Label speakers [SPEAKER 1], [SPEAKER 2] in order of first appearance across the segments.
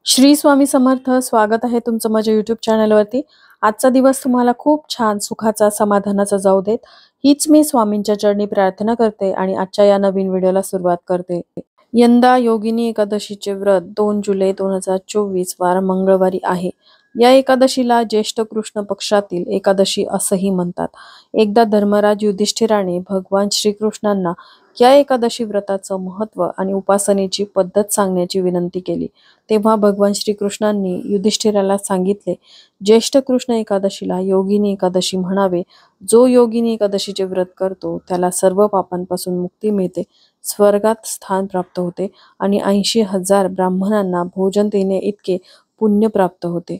[SPEAKER 1] श्री स्वामी समर्थ. स्वागत आहे तुमचं माझ्या YouTube चॅनलवरती. आजचा दिवस तुम्हाला खूप छान सुखाचा समाधानाचा जाऊ देत, हीच मी स्वामींच्या चरणी प्रार्थना करते आणि आजच्या या नवीन व्हिडिओला सुरुवात करते. यंदा योगिनी एकादशीचे व्रत 2 जुलै 2024 वार मंगळवारी आहे. या एकादशीला ज्येष्ठ कृष्ण पक्षातील एकादशी असंही म्हणतात. एकदा धर्मराज युधिष्ठिराने भगवान श्रीकृष्णांना या एकादशी व्रताचं महत्त्व आणि उपासनेची पद्धत सांगण्याची विनंती केली. तेव्हा भगवान श्रीकृष्णांनी युधिष्ठिराला सांगितले, ज्येष्ठ कृष्ण एकादशीला योगिनी एकादशी म्हणावे. जो योगिनी एकादशीचे व्रत करतो त्याला सर्व पापांपासून मुक्ती मिळते, स्वर्गात स्थान प्राप्त होते आणि 80,000 ब्राह्मणांना भोजन देणे इतके पुण्य प्राप्त होते.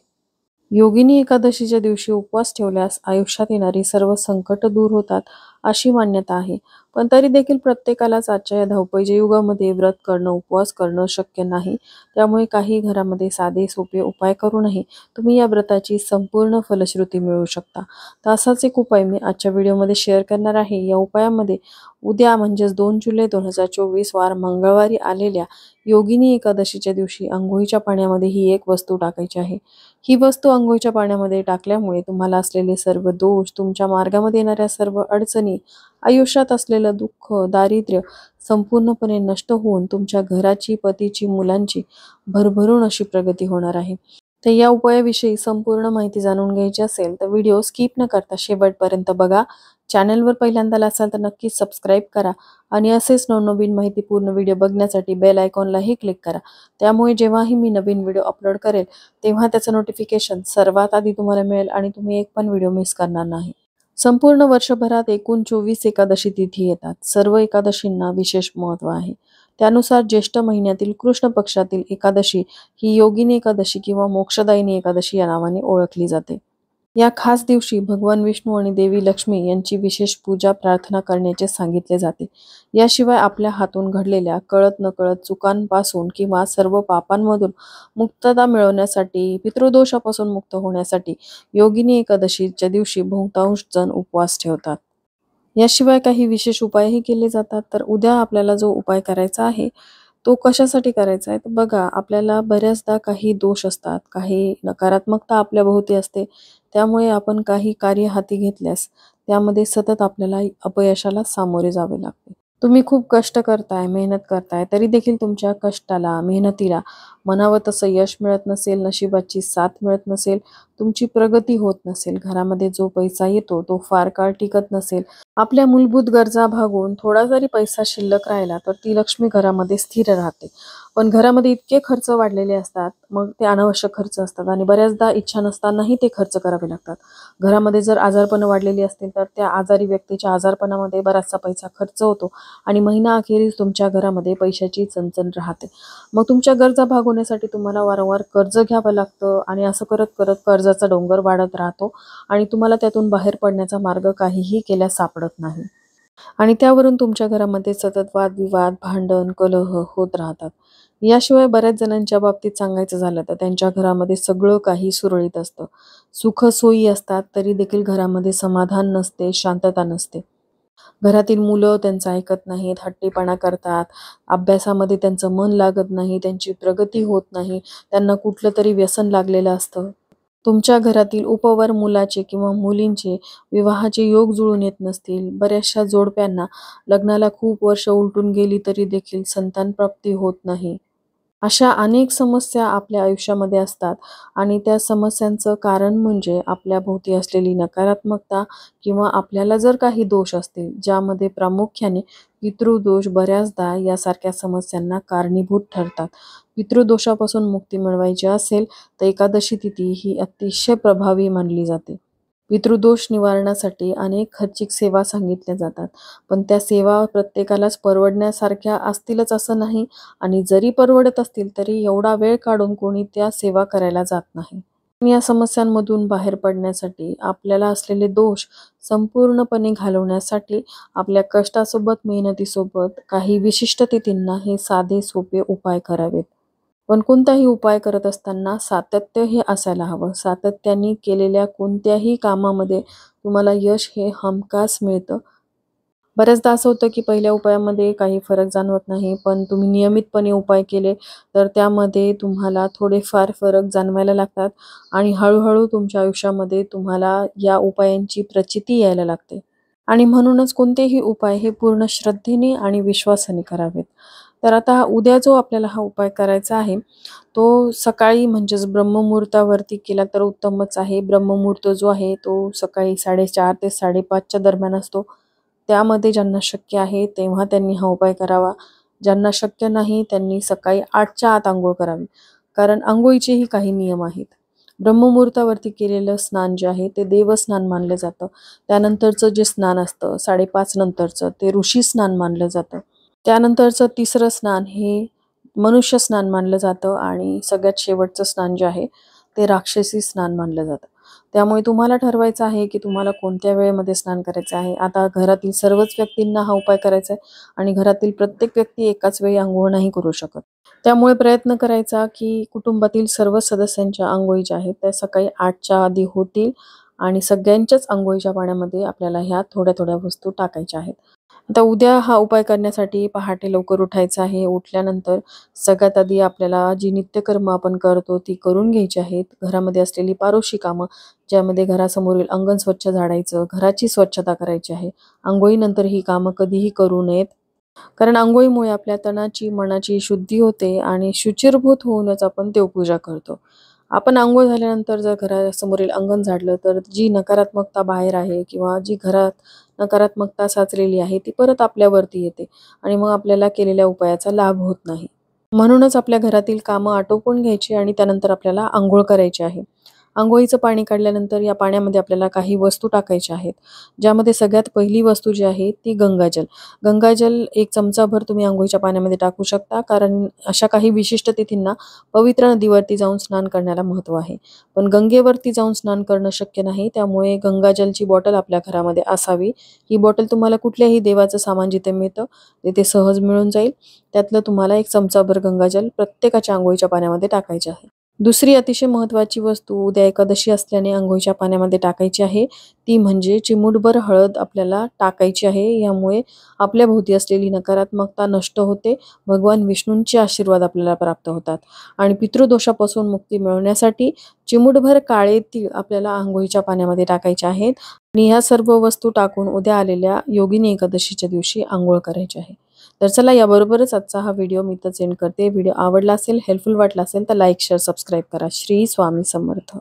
[SPEAKER 1] योगिनी एकादशीच्या दिवशी उपवास ठेवल्यास आयुष्यात येणारी सर्व संकट दूर होतात अशी मान्यता आहे. पण तरी देखील प्रत्येकालाच आजच्या या धावपळीच्या युगामध्ये व्रत करणं, उपवास करणं शक्य नाही. त्यामुळे काही घरामध्ये साधे सोपे उपाय करूनही तुम्ही या व्रताची संपूर्ण फलश्रुती मिळवू शकता. तर असाच एक उपाय मी आजच्या व्हिडिओमध्ये शेअर करणार आहे. या उपायामध्ये उद्या म्हणजेच 2 जुलै 2024 वार मंगळवारी आलेल्या योगिनी एकादशीच्या दिवशी अंघोळीच्या पाण्यामध्ये ही एक वस्तू टाकायची आहे. ही वस्तू अंघोळीच्या पाण्यामध्ये टाकल्यामुळे तुम्हाला असलेले सर्व दोष, तुमच्या मार्गामध्ये येणाऱ्या सर्व अडचणी, आयुष्यात असलेलं दुःख, दारिद्र्य संपूर्णपणे नष्ट होऊन तुमच्या घराची, पतीची, मुलांची भरभरून अशी प्रगती होणार आहे. तर या उपायाविषयी संपूर्ण माहिती जाणून घ्यायची असेल तर व्हिडिओ स्किप न करता शेवटपर्यंत बघा. चॅनलवर पहिल्यांदा असाल तर नक्कीच सबस्क्राईब करा आणि असेच नवनवीन माहितीपूर्ण व्हिडिओ बघण्यासाठी बेल आयकॉनलाही क्लिक करा. त्यामुळे जेव्हाही मी नवीन व्हिडिओ अपलोड करेल तेव्हा त्याचं नोटिफिकेशन सर्वात आधी तुम्हाला मिळेल आणि तुम्ही एक पण व्हिडिओ मिस करणार नाही. संपूर्ण वर्षभरात एकूण 24 एकादशी तिथी येतात. सर्व एकादशींना विशेष महत्त्व आहे. त्यानुसार ज्येष्ठ महिन्यातील कृष्ण पक्षातील एकादशी ही योगिनी एकादशी किंवा मोक्षदायिनी एकादशी या नावाने ओळखली जाते. या खास दिवशी भगवान विष्णू आणि देवी लक्ष्मी यांची विशेष पूजा प्रार्थना करण्याचे सांगितले जाते. याशिवाय आपल्या हातून घडलेल्या कळत नकळत चुकांपासून किंवा सर्व पापांमधून मुक्तता मिळवण्यासाठी, पितृदोषापासून मुक्त होण्यासाठी योगिनी एकादशीच्या दिवशी बहुतांश जण उपवास ठेवतात. याशिवाय काही विशेष उपायही केले जातात. तर उद्या आपल्याला जो उपाय करायचा आहे तो कशासाठी करायचा आहे तर बघा, आपल्याला बऱ्याचदा काही दोष असतात, काही नकारात्मकता आपल्या भोवती असते. त्यामुळे आपण काही कार्य हाती घेतल्यास त्यामध्ये सतत आपल्याला अपयशाला सामोरे जावे लागते. तुम्ही खूप कष्ट करताय, मेहनत करताय, तरी देखील तुमच्या कष्टाला, मेहनतीला म्हणावं तसं यश मिळत नसेल, नशिबाची साथ मिळत नसेल, तुमची प्रगती होत नसेल, घरामध्ये जो पैसा येतो तो फार काळ टिकत नसेल, आपल्या मूलभूत गरजा भागवून थोडा जरी पैसा शिल्लक राहिला तर ती लक्ष्मी घरामध्ये स्थिर राहते. पण घरामध्ये इतके खर्च वाढलेले असतात, मग ते अनावश्यक खर्च असतात आणि बऱ्याचदा इच्छा नसतानाही ते खर्च करावे लागतात. घरामध्ये जर आजारपणं वाढलेली असतील तर त्या आजारी व्यक्तीच्या आजारपणामध्ये बराचसा पैसा खर्च होतो आणि महिना अखेरीस तुमच्या घरामध्ये पैशाची चणचण राहते. मग तुमच्या गरजा भागवण्यासाठी तुम्हाला वारंवार कर्ज घ्यावं लागतं आणि असं करत करत कर्जाचा डोंगर वाढत राहतो आणि तुम्हाला त्यातून बाहेर पडण्याचा मार्ग काहीही केल्यास सापडत नाही. आणि त्यावरून तुमच्या घरामध्ये सतत वादविवाद, भांडण, कलह होत राहतात. याशिवाय बऱ्याच जणांच्या बाबतीत सांगायचं झालं तर त्यांच्या घरामध्ये सगळं काही सुरळीत असतं. सुखसोयी असतात तरी देखील घरामध्ये समाधान नसते, शांतता नसते. घरातील मुलं त्यांचं ऐकत नाहीत, हट्टीपणा करतात, अभ्यासामध्ये त्यांचं मन लागत नाही, त्यांची प्रगती होत नाही, त्यांना कुठलं तरी व्यसन लागलेलं असतं. तुमच्या घरातील उपवर मुलाचे किंवा मुलींचे विवाहाचे योग जुळून येत नसतील, बऱ्याचशा जोडप्यांना लग्नाला खूप वर्ष उलटून गेली तरी देखील संतानप्राप्ती होत नाही. अशा अनेक समस्या आपल्या आयुष्यामध्ये असतात आणि त्या समस्यांचं कारण म्हणजे आपल्या भोवती असलेली नकारात्मकता किंवा आपल्याला जर काही दोष असतील, ज्यामध्ये प्रामुख्याने पितृदोष बऱ्याचदा यासारख्या समस्यांना कारणीभूत ठरतात. पितृदोषापासून मुक्ती मिळवायची असेल तर एकादशी तिथी ही अतिशय प्रभावी मानली जाते. पितृदोष निवारणासाठी अनेक खर्चिक सेवा सांगितल्या जातात, पण त्या सेवा प्रत्येकालाच परवडण्यासारख्या असतीलच असं नाही आणि जरी परवडत असतील तरी एवढा वेळ काढून कोणी त्या सेवा करायला जात नाही. या समस्यांमधून बाहेर पडण्यासाठी, आपल्याला असलेले दोष संपूर्णपणे घालवण्यासाठी आपल्या कष्टासोबत, मेहनतीसोबत काही विशिष्ट तिथींना हे साधे सोपे उपाय करावेत. पण कोणताही उपाय करत असताना सातत्य हे असायला हवं. सातत्याने केलेल्या कोणत्याही कामामध्ये तुम्हाला यश हे हमखास मिळतं. बऱ्याचदा असं होतं की पहिल्या उपायामध्ये काही फरक जाणवत नाही, पण तुम्ही नियमितपणे उपाय केले तर त्यामध्ये तुम्हाला थोडेफार फरक जाणवायला लागतात आणि हळू तुमच्या आयुष्यामध्ये तुम्हाला या उपायांची प्रचिती यायला लागते. आणि म्हणूनच कोणतेही उपाय हे पूर्ण श्रद्धेने आणि विश्वासाने करावेत. तर आता उद्या जो आपल्याला हा उपाय करायचा आहे, तो सकाळी म्हणजेच ब्रह्ममुहूर्तावरती केला तर उत्तमच आहे. ब्रह्ममुहूर्त जो आहे तो सकाळी 4:30 ते 5:30 दरम्यान असतो. त्यामध्ये ज्यांना शक्य आहे तेव्हा त्यांनी हा उपाय करावा. ज्यांना शक्य नाही त्यांनी सकाळी 8च्या आत अंघोळ करावी. कारण अंघोळीचेही काही नियम आहेत. ब्रह्ममुहूर्तावरती केलेलं स्नान जे आहे ते देवस्नान मानलं जातं. त्यानंतरचं जे स्नान असतं 5:30 नंतरचं ते ऋषी स्नान मानलं जातं. त्यानंतरचं तिसरं स्नान हे मनुष्य स्नान मानलं जातं आणि सगळ्यात शेवटचं स्नान जे आहे ते राक्षसी स्नान मानलं जातं. त्यामुळे तुम्हाला ठरवायचं आहे की तुम्हाला कोणत्या वेळेमध्ये स्नान करायचं आहे. आता घरातील सर्वच व्यक्तींना हा उपाय करायचा आहे आणि घरातील प्रत्येक व्यक्ती एकाच वेळी अंघोळ नाही करू शकत. त्यामुळे प्रयत्न करायचा की कुटुंबातील सर्व सदस्यांच्या अंघोळी ज्या आहेत त्या सकाळी 8च्या आधी होतील आणि सगळ्यांच्याच अंघोळीच्या पाण्यामध्ये आपल्याला ह्या थोड्या वस्तू टाकायच्या आहेत. आता उद्या हा उपाय करण्यासाठी पहाटे लवकर उठायचं आहे. उठल्यानंतर सगळ्यात आधी आपल्याला जी नित्यकर्म आपण करतो ती करून घ्यायची आहेत. घरामध्ये असलेली पारोशी कामं, ज्यामध्ये घरासमोरील अंगण स्वच्छ झाडायचं, घराची स्वच्छता करायची आहे. अंघोळीनंतर ही कामं कधीही करू नयेत. कारण अंघोळीमुळे आपल्या तनाची, मनाची शुद्धी होते आणि शुचिर्भूत होऊनच आपण देवपूजा करतो. आपण अंघोळ झाल्यानंतर जर घरासमोरील अंगण झाडलं तर जी नकारात्मकता बाहेर आहे किंवा जी घरात नकारात्मकता साचलेली आहे ती परत आपल्यावरती येते आणि मग आपल्याला केलेल्या उपायाचा लाभ होत नाही. म्हणूनच आपल्या घरातील कामं आटोपून घ्यायची आणि त्यानंतर आपल्याला अंघोळ करायची आहे. अंघोळीचं पाणी काढल्यानंतर या पाण्यामध्ये आपल्याला काही वस्तू टाकायच्या आहेत. ज्यामध्ये सगळ्यात पहिली वस्तू जी आहे ती गंगाजल. गंगाजल 1 चमचाभर तुम्ही अंघोळीच्या पाण्यामध्ये टाकू शकता. कारण अशा काही विशिष्ट तिथींना पवित्र नदीवरती जाऊन स्नान करण्याला महत्त्व आहे. पण गंगेवरती जाऊन स्नान करणं शक्य नाही. त्यामुळे गंगाजलची बॉटल आपल्या घरामध्ये असावी. ही बॉटल तुम्हाला कुठल्याही देवाचं सामान जिथे मिळतं तिथे सहज मिळून जाईल. त्यातलं तुम्हाला 1 चमचाभर गंगाजल प्रत्येकाच्या अंघोळीच्या पाण्यामध्ये टाकायचे आहे. दुसरी अतिशय महत्त्वाची वस्तू उद्या एकादशी असल्याने अंघोळीच्या पाण्यामध्ये टाकायची आहे. ती म्हणजे चिमूटभर हळद आपल्याला टाकायची आहे. यामुळे आपल्या भोवती असलेली नकारात्मकता नष्ट होते. भगवान विष्णूंचे आशीर्वाद आपल्याला प्राप्त होतात आणि पितृदोषापासून मुक्ती मिळवण्यासाठी चिमूटभर काळे तीळ आपल्याला अंघोळीच्या पाण्यामध्ये टाकायचे आहेत आणि ह्या सर्व वस्तू टाकून उद्या आलेल्या योगिनी एकादशीच्या दिवशी अंघोळ करायची आहे. तर चला याबरोबरच आजचा हा व्हिडिओ मी इथंच एंड करते. व्हिडिओ आवडला असेल, हेल्पफुल वाटला असेल तर लाईक, शेअर, सबस्क्राईब करा. श्री स्वामी समर्थ.